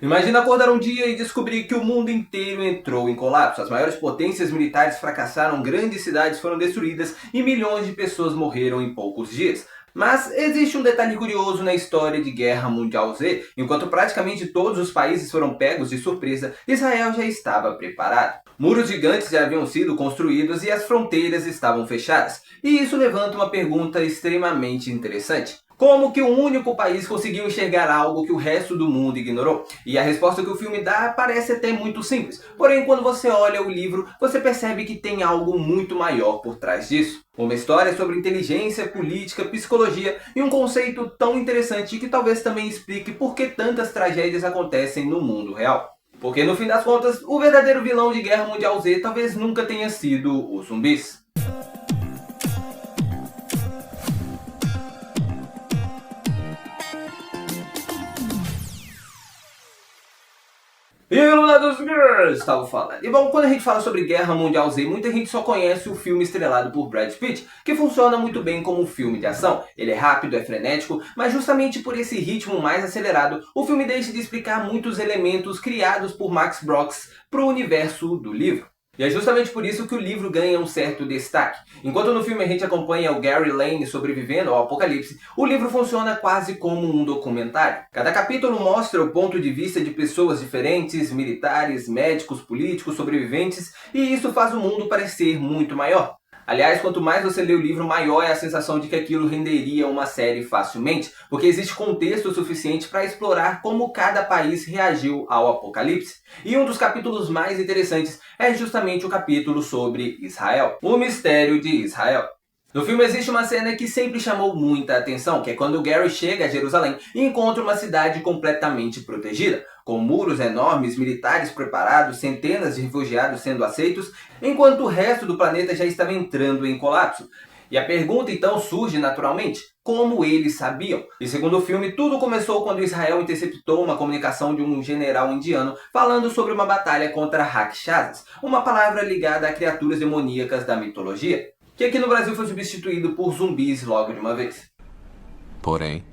Imagina acordar um dia e descobrir que o mundo inteiro entrou em colapso. As maiores potências militares fracassaram, grandes cidades foram destruídas e milhões de pessoas morreram em poucos dias. Mas existe um detalhe curioso na história de Guerra Mundial Z. Enquanto praticamente todos os países foram pegos de surpresa, Israel já estava preparado. Muros gigantes já haviam sido construídos e as fronteiras estavam fechadas. E isso levanta uma pergunta extremamente interessante. Como que um único país conseguiu enxergar algo que o resto do mundo ignorou? E a resposta que o filme dá parece até muito simples. Porém, quando você olha o livro, você percebe que tem algo muito maior por trás disso. Uma história sobre inteligência, política, psicologia e um conceito tão interessante que talvez também explique por que tantas tragédias acontecem no mundo real. Porque no fim das contas, o verdadeiro vilão de Guerra Mundial Z talvez nunca tenha sido os zumbis. E aí, Luna dos Girls, estava falando. E bom, quando a gente fala sobre Guerra Mundial Z, muita gente só conhece o filme estrelado por Brad Pitt, que funciona muito bem como um filme de ação. Ele é rápido, é frenético, mas justamente por esse ritmo mais acelerado, o filme deixa de explicar muitos elementos criados por Max Brooks para o universo do livro. E é justamente por isso que o livro ganha um certo destaque. Enquanto no filme a gente acompanha o Gary Lane sobrevivendo ao apocalipse, o livro funciona quase como um documentário. Cada capítulo mostra o ponto de vista de pessoas diferentes, militares, médicos, políticos, sobreviventes, e isso faz o mundo parecer muito maior. Aliás, quanto mais você lê o livro, maior é a sensação de que aquilo renderia uma série facilmente, porque existe contexto suficiente para explorar como cada país reagiu ao apocalipse. E um dos capítulos mais interessantes é justamente o capítulo sobre Israel, o mistério de Israel. No filme existe uma cena que sempre chamou muita atenção, que é quando Gary chega a Jerusalém e encontra uma cidade completamente protegida, com muros enormes, militares preparados, centenas de refugiados sendo aceitos, enquanto o resto do planeta já estava entrando em colapso. E a pergunta então surge naturalmente, como eles sabiam? E segundo o filme, tudo começou quando Israel interceptou uma comunicação de um general indiano falando sobre uma batalha contra Rakshasas, uma palavra ligada a criaturas demoníacas da mitologia, que aqui no Brasil foi substituído por zumbis logo de uma vez. Porém,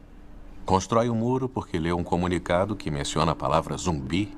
constrói um muro porque leu um comunicado que menciona a palavra zumbi.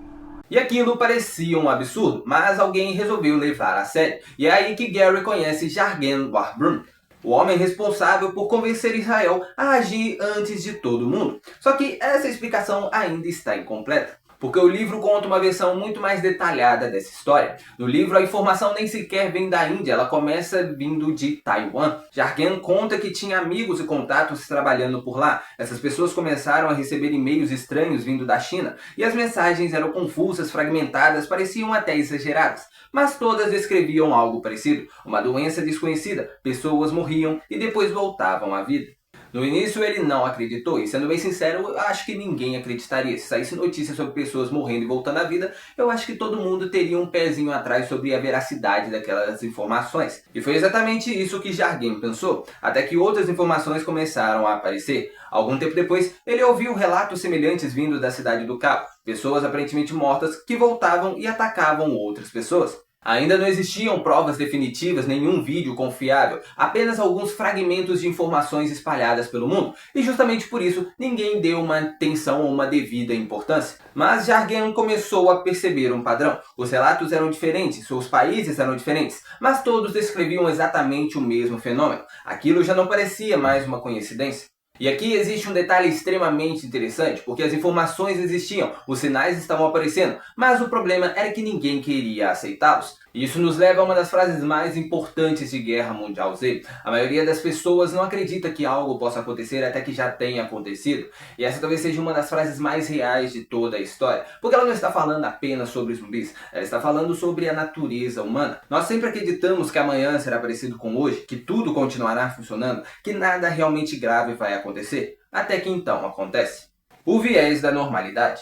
E aquilo parecia um absurdo, mas alguém resolveu levar a sério. E é aí que Gary conhece Jargen Warbrun, o homem responsável por convencer Israel a agir antes de todo mundo. Só que essa explicação ainda está incompleta, porque o livro conta uma versão muito mais detalhada dessa história. No livro, a informação nem sequer vem da Índia, ela começa vindo de Taiwan. Jargen conta que tinha amigos e contatos trabalhando por lá. Essas pessoas começaram a receber e-mails estranhos vindo da China, e as mensagens eram confusas, fragmentadas, pareciam até exageradas. Mas todas descreviam algo parecido, uma doença desconhecida, pessoas morriam e depois voltavam à vida. No início ele não acreditou, e sendo bem sincero, eu acho que ninguém acreditaria. Se saísse notícia sobre pessoas morrendo e voltando à vida, eu acho que todo mundo teria um pezinho atrás sobre a veracidade daquelas informações. E foi exatamente isso que Jargen pensou, até que outras informações começaram a aparecer. Algum tempo depois, ele ouviu relatos semelhantes vindos da cidade do Cabo, pessoas aparentemente mortas que voltavam e atacavam outras pessoas. Ainda não existiam provas definitivas, nenhum vídeo confiável, apenas alguns fragmentos de informações espalhadas pelo mundo, e justamente por isso ninguém deu uma atenção ou uma devida importância. Mas Jargen começou a perceber um padrão. Os relatos eram diferentes, os países eram diferentes, mas todos descreviam exatamente o mesmo fenômeno. Aquilo já não parecia mais uma coincidência. E aqui existe um detalhe extremamente interessante, porque as informações existiam, os sinais estavam aparecendo, mas o problema era que ninguém queria aceitá-los. E isso nos leva a uma das frases mais importantes de Guerra Mundial Z. A maioria das pessoas não acredita que algo possa acontecer até que já tenha acontecido. E essa talvez seja uma das frases mais reais de toda a história, porque ela não está falando apenas sobre zumbis, ela está falando sobre a natureza humana. Nós sempre acreditamos que amanhã será parecido com hoje, que tudo continuará funcionando, que nada realmente grave vai acontecer, até que então acontece. O viés da normalidade.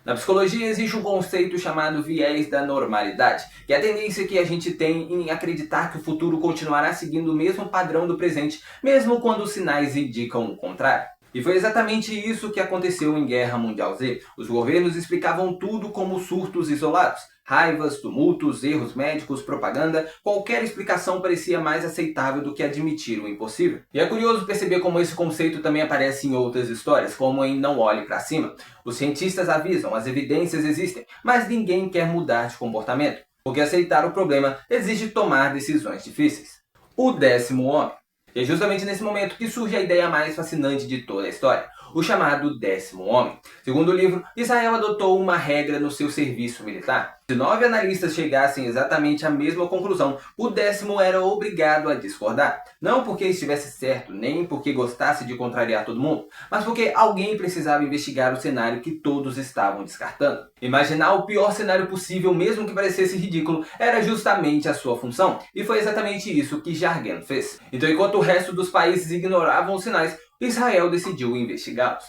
Na psicologia existe um conceito chamado viés da normalidade, que é a tendência que a gente tem em acreditar que o futuro continuará seguindo o mesmo padrão do presente, mesmo quando os sinais indicam o contrário. E foi exatamente isso que aconteceu em Guerra Mundial Z. Os governos explicavam tudo como surtos isolados. Raivas, tumultos, erros médicos, propaganda, qualquer explicação parecia mais aceitável do que admitir o impossível. E é curioso perceber como esse conceito também aparece em outras histórias, como em Não Olhe para Cima. Os cientistas avisam, as evidências existem, mas ninguém quer mudar de comportamento, porque aceitar o problema exige tomar decisões difíceis. O 10º Homem. E é justamente nesse momento que surge a ideia mais fascinante de toda a história, o chamado 10º Homem. Segundo o livro, Israel adotou uma regra no seu serviço militar. Se 9 analistas chegassem exatamente à mesma conclusão, o 10º era obrigado a discordar. Não porque estivesse certo, nem porque gostasse de contrariar todo mundo, mas porque alguém precisava investigar o cenário que todos estavam descartando. Imaginar o pior cenário possível, mesmo que parecesse ridículo, era justamente a sua função, e foi exatamente isso que Jargen fez. Então, enquanto o resto dos países ignoravam os sinais, Israel decidiu investigá-los.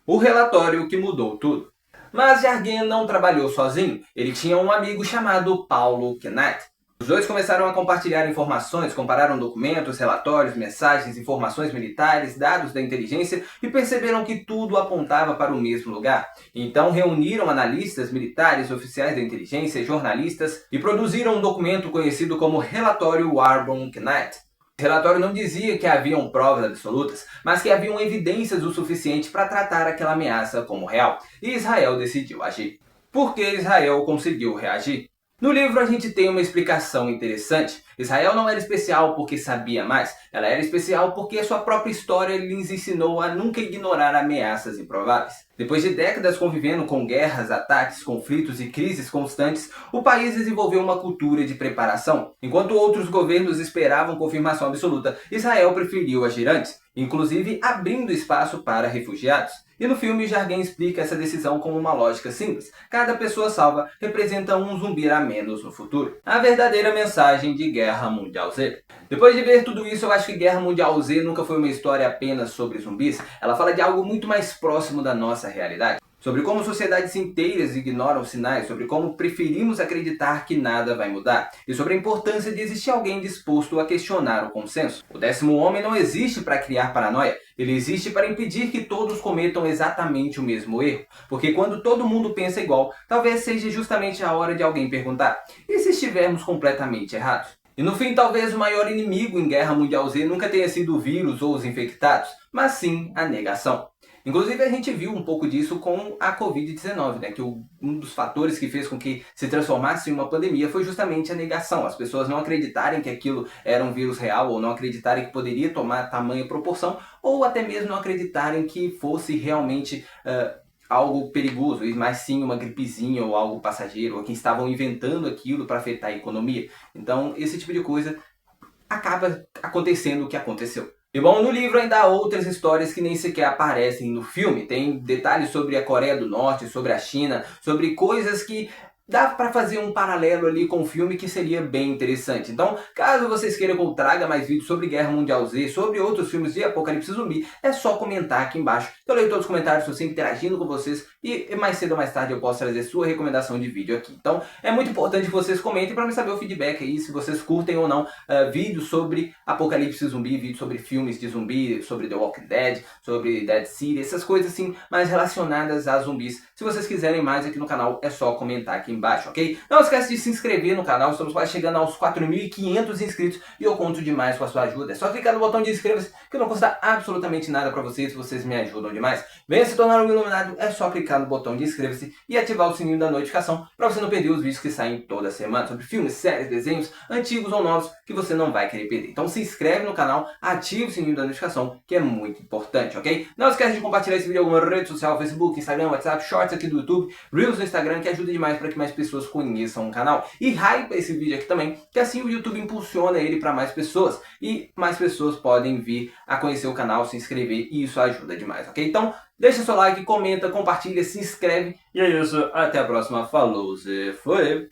O relatório que mudou tudo. Mas Jargen não trabalhou sozinho, ele tinha um amigo chamado Paulo Knight. Os dois começaram a compartilhar informações, compararam documentos, relatórios, mensagens, informações militares, dados da inteligência e perceberam que tudo apontava para o mesmo lugar. Então reuniram analistas, militares, oficiais da inteligência, jornalistas e produziram um documento conhecido como Relatório Warburg-Knight. O relatório não dizia que haviam provas absolutas, mas que haviam evidências o suficiente para tratar aquela ameaça como real. E Israel decidiu agir. Por que Israel conseguiu reagir? No livro a gente tem uma explicação interessante. Israel não era especial porque sabia mais, ela era especial porque a sua própria história lhes ensinou a nunca ignorar ameaças improváveis. Depois de décadas convivendo com guerras, ataques, conflitos e crises constantes, o país desenvolveu uma cultura de preparação. Enquanto outros governos esperavam confirmação absoluta, Israel preferiu agir antes, inclusive abrindo espaço para refugiados. E no filme, Jargen explica essa decisão com uma lógica simples. Cada pessoa salva representa um zumbi a menos no futuro. A verdadeira mensagem de Guerra Mundial Z. Depois de ver tudo isso, eu acho que Guerra Mundial Z nunca foi uma história apenas sobre zumbis. Ela fala de algo muito mais próximo da nossa realidade. Sobre como sociedades inteiras ignoram sinais, sobre como preferimos acreditar que nada vai mudar, e sobre a importância de existir alguém disposto a questionar o consenso. O 10º Homem não existe para criar paranoia, ele existe para impedir que todos cometam exatamente o mesmo erro. Porque quando todo mundo pensa igual, talvez seja justamente a hora de alguém perguntar: e se estivermos completamente errados? E no fim, talvez o maior inimigo em Guerra Mundial Z nunca tenha sido o vírus ou os infectados, mas sim a negação. Inclusive a gente viu um pouco disso com a Covid-19, né? Que um dos fatores que fez com que se transformasse em uma pandemia foi justamente a negação. As pessoas não acreditarem que aquilo era um vírus real, ou não acreditarem que poderia tomar tamanha proporção, ou até mesmo não acreditarem que fosse realmente algo perigoso, mas sim uma gripezinha ou algo passageiro, ou que estavam inventando aquilo para afetar a economia. Então esse tipo de coisa acaba acontecendo o que aconteceu. E bom, no livro ainda há outras histórias que nem sequer aparecem no filme. Tem detalhes sobre a Coreia do Norte, sobre a China, sobre coisas que dá para fazer um paralelo ali com o filme que seria bem interessante. Então, caso vocês queiram que eu traga mais vídeos sobre Guerra Mundial Z, sobre outros filmes de apocalipse zumbi, é só comentar aqui embaixo. Eu leio todos os comentários, estou sempre interagindo com vocês e mais cedo ou mais tarde eu posso trazer sua recomendação de vídeo aqui. Então, é muito importante que vocês comentem para me saber o feedback aí, se vocês curtem ou não vídeos sobre apocalipse zumbi, vídeos sobre filmes de zumbi, sobre The Walking Dead, sobre Dead City, essas coisas assim, mais relacionadas a zumbis. Se vocês quiserem mais aqui no canal, é só comentar aqui embaixo, ok? Não esquece de se inscrever no canal, estamos quase chegando aos 4.500 inscritos e eu conto demais com a sua ajuda. É só clicar no botão de inscreva-se, que não custa absolutamente nada pra vocês me ajudam demais. Venha se tornar um iluminado, é só clicar no botão de inscreva-se e ativar o sininho da notificação pra você não perder os vídeos que saem toda semana sobre filmes, séries, desenhos, antigos ou novos, que você não vai querer perder. Então se inscreve no canal, ativa o sininho da notificação, que é muito importante, ok? Não esquece de compartilhar esse vídeo em alguma rede social, Facebook, Instagram, WhatsApp, Shorts aqui do YouTube, Reels no Instagram, que ajuda demais para que mais pessoas conheçam o canal. E hype esse vídeo aqui também, que assim o YouTube impulsiona ele para mais pessoas. E mais pessoas podem vir a conhecer o canal, se inscrever, e isso ajuda demais, ok? Então, deixa seu like, comenta, compartilha, se inscreve. E é isso, até a próxima. Falou, Zé, foi!